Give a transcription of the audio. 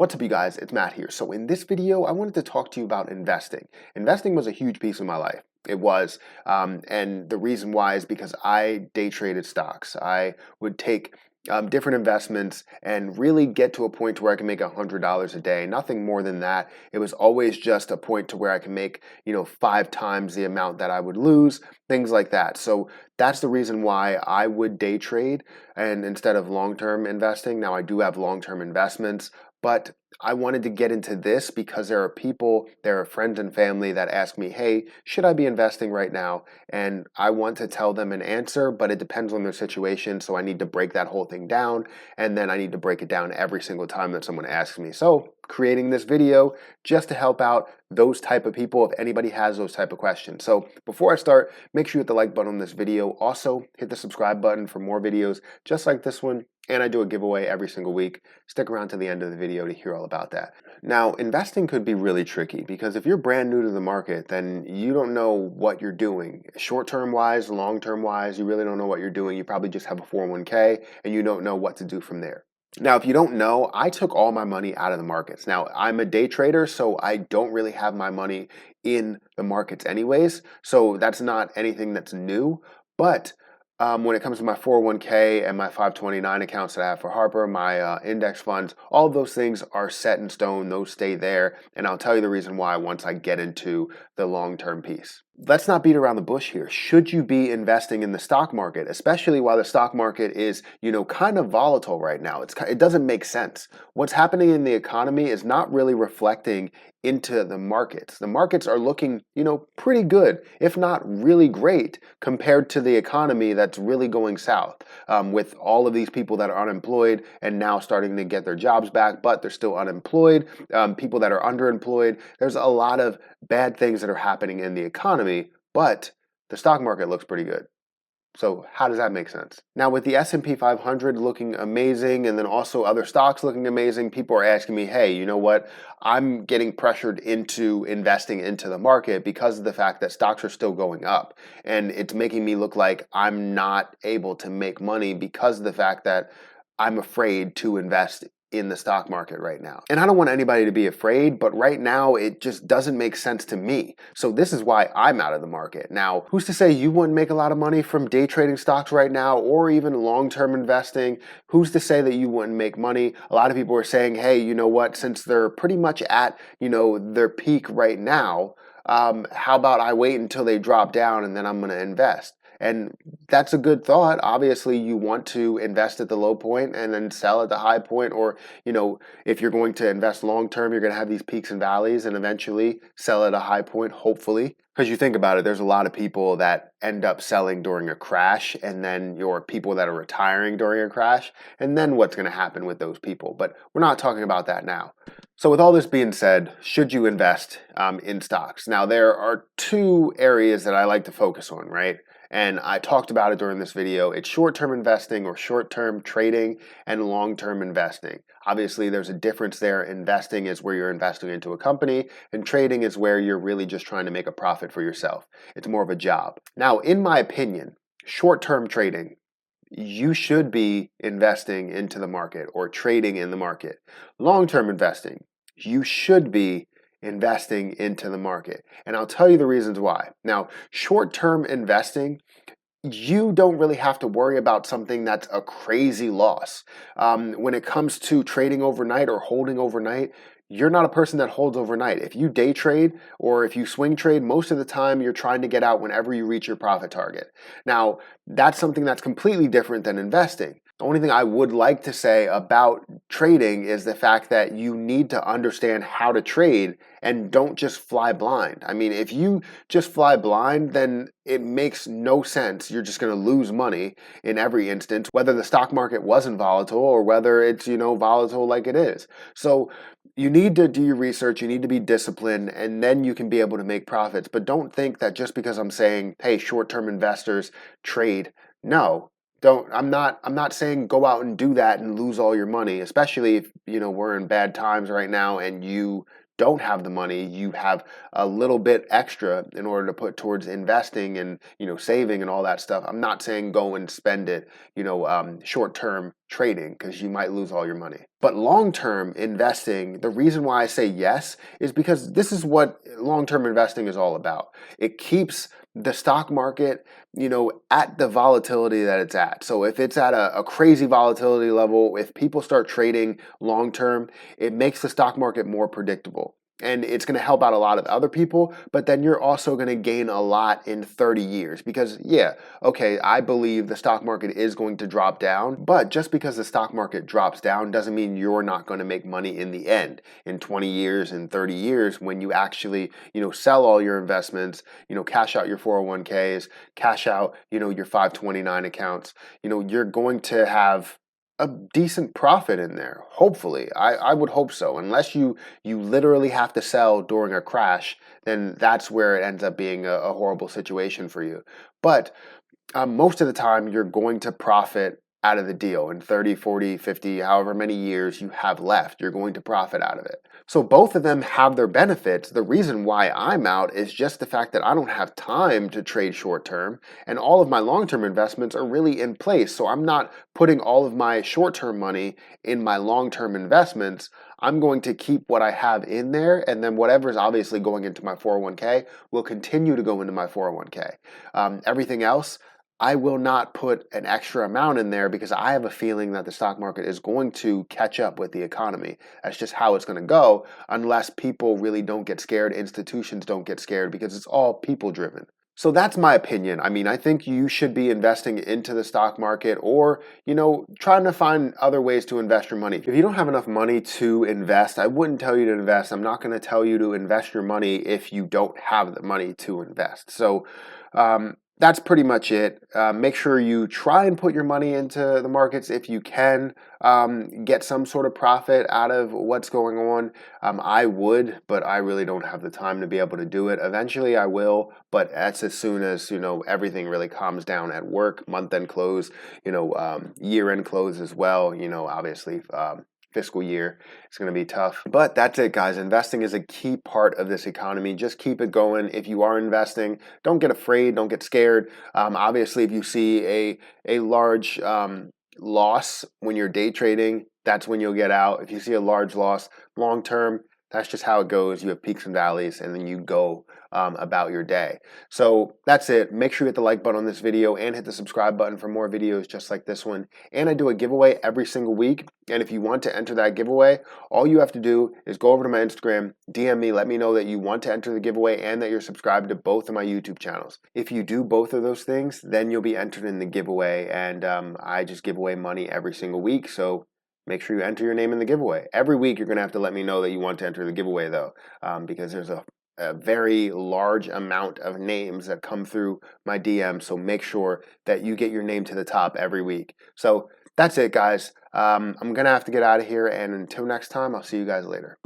What's up, you guys? It's Matt here. So in this video, I wanted to talk to you about investing. Investing was a huge piece of my life. It was, and the reason why is because I day traded stocks. I would take different investments and really get to a point to where I can make $100 a day. Nothing more than that. It was always just a point to where I can make, 5 times the amount that I would lose, things like that. So that's the reason why I would day trade and instead of long-term investing. Now I do have long-term investments, but I wanted to get into this because there are friends and family that ask me, hey, should I be investing right now? And I want to tell them an answer, but it depends on their situation. So I need to break that whole thing down. And then I need to break it down every single time that someone asks me. So creating this video just to help out those type of people if anybody has those type of questions. So before I start, make sure you hit the like button on this video. Also hit the subscribe button for more videos just like this one. And I do a giveaway every single week. Stick around to the end of the video to hear all about that. Now, investing could be really tricky because if you're brand new to the market, then you don't know what you're doing. Short-term wise, long-term wise, you really don't know what you're doing. You probably just have a 401k and you don't know what to do from there. Now, if you don't know, I took all my money out of the markets. Now, I'm a day trader, so I don't really have my money in the markets anyways. So that's not anything that's new. But when it comes to my 401k and my 529 accounts that I have for Harper, my index funds, all of those things are set in stone. Those stay there. And I'll tell you the reason why once I get into the long-term piece. Let's not beat around the bush here. Should you be investing in the stock market, especially while the stock market is, kind of volatile right now? It doesn't make sense. What's happening in the economy is not really reflecting into the markets. The markets are looking, pretty good, if not really great, compared to the economy that's really going south. With all of these people that are unemployed and now starting to get their jobs back, but they're still unemployed. People that are underemployed. There's a lot of bad things that are happening in the economy, but the stock market looks pretty good. So how does that make sense? Now with the S&P 500 looking amazing and then also other stocks looking amazing, people are asking me, hey, you know what? I'm getting pressured into investing into the market because of the fact that stocks are still going up. And it's making me look like I'm not able to make money because of the fact that I'm afraid to invest in the stock market right now. And I don't want anybody to be afraid, but right now it just doesn't make sense to me. So this is why I'm out of the market. Now, who's to say you wouldn't make a lot of money from day trading stocks right now or even long-term investing? Who's to say that you wouldn't make money? A lot of people are saying, hey, you know what, since they're pretty much at, their peak right now, how about I wait until they drop down and then I'm going to invest? And that's a good thought. Obviously, you want to invest at the low point and then sell at the high point. Or, if you're going to invest long term, you're going to have these peaks and valleys and eventually sell at a high point, hopefully. Because you think about it, there's a lot of people that end up selling during a crash, and then your people that are retiring during a crash. And then what's going to happen with those people? But we're not talking about that now. So with all this being said, should you invest in stocks? Now, there are two areas that I like to focus on, right? And I talked about it during this video. It's short-term investing or short-term trading and long-term investing. Obviously, there's a difference there. Investing is where you're investing into a company, and trading is where you're really just trying to make a profit for yourself. It's more of a job. Now, in my opinion, short-term trading, you should be investing into the market or trading in the market. Long-term investing, you should be investing into the market. And I'll tell you the reasons why. Now, short-term investing, you don't really have to worry about something that's a crazy loss. When it comes to trading overnight or holding overnight, you're not a person that holds overnight. If you day trade or if you swing trade, most of the time you're trying to get out whenever you reach your profit target. Now, that's something that's completely different than investing. The only thing I would like to say about trading is the fact that you need to understand how to trade and don't just fly blind. I mean, if you just fly blind, then it makes no sense. You're just going to lose money in every instance, whether the stock market wasn't volatile or whether it's, volatile like it is. So you need to do your research, you need to be disciplined, and then you can be able to make profits. But don't think that just because I'm saying, hey, short-term investors trade, no. I'm not saying go out and do that and lose all your money, especially if, we're in bad times right now and you don't have the money, you have a little bit extra in order to put towards investing and, saving and all that stuff. I'm not saying go and spend it, short-term trading, because you might lose all your money. But long-term investing, the reason why I say yes is because this is what long-term investing is all about. It keeps the stock market, at the volatility that it's at. So if it's at a crazy volatility level, if people start trading long-term, it makes the stock market more predictable. And it's going to help out a lot of other people, but then you're also going to gain a lot in 30 years because, yeah, okay, I believe the stock market is going to drop down, but just because the stock market drops down doesn't mean you're not going to make money in the end. In 20 years, in 30 years, when you actually, sell all your investments, cash out your 401ks, cash out, your 529 accounts, you're going to have a decent profit in there. Hopefully, I would hope so. Unless you literally have to sell during a crash, then that's where it ends up being a horrible situation for you. But most of the time, you're going to profit out of the deal in 30, 40, 50, however many years you have left. You're going to profit out of it. So both of them have their benefits. The reason why I'm out is just the fact that I don't have time to trade short term, and all of my long-term investments are really in place. So I'm not putting all of my short-term money in my long-term investments. I'm going to keep what I have in there, and then whatever is obviously going into my 401k will continue to go into my 401k. Everything else, I will not put an extra amount in there because I have a feeling that the stock market is going to catch up with the economy. That's just how it's going to go unless people really don't get scared, institutions don't get scared, because it's all people driven. So that's my opinion. I mean, I think you should be investing into the stock market or, trying to find other ways to invest your money. If you don't have enough money to invest, I wouldn't tell you to invest. I'm not going to tell you to invest your money if you don't have the money to invest. So, that's pretty much it. Make sure you try and put your money into the markets if you can. Get some sort of profit out of what's going on. I would, but I really don't have the time to be able to do it. Eventually I will, but that's as soon as, everything really calms down at work, month-end close, year-end close as well, obviously. Fiscal year. It's going to be tough. But that's it, guys. Investing is a key part of this economy. Just keep it going. If you are investing, don't get afraid. Don't get scared. Obviously, if you see a large loss when you're day trading, that's when you'll get out. If you see a large loss long term, that's just how it goes. You have peaks and valleys, and then you go about your day. So that's it. Make sure you hit the like button on this video and hit the subscribe button for more videos just like this one. And I do a giveaway every single week. And if you want to enter that giveaway, all you have to do is go over to my Instagram, DM me, let me know that you want to enter the giveaway and that you're subscribed to both of my YouTube channels. If you do both of those things, then you'll be entered in the giveaway. And I just give away money every single week. So make sure you enter your name in the giveaway. Every week, you're going to have to let me know that you want to enter the giveaway, though, because there's a very large amount of names that come through my DM. So make sure that you get your name to the top every week. So that's it, guys. I'm going to have to get out of here. And until next time, I'll see you guys later.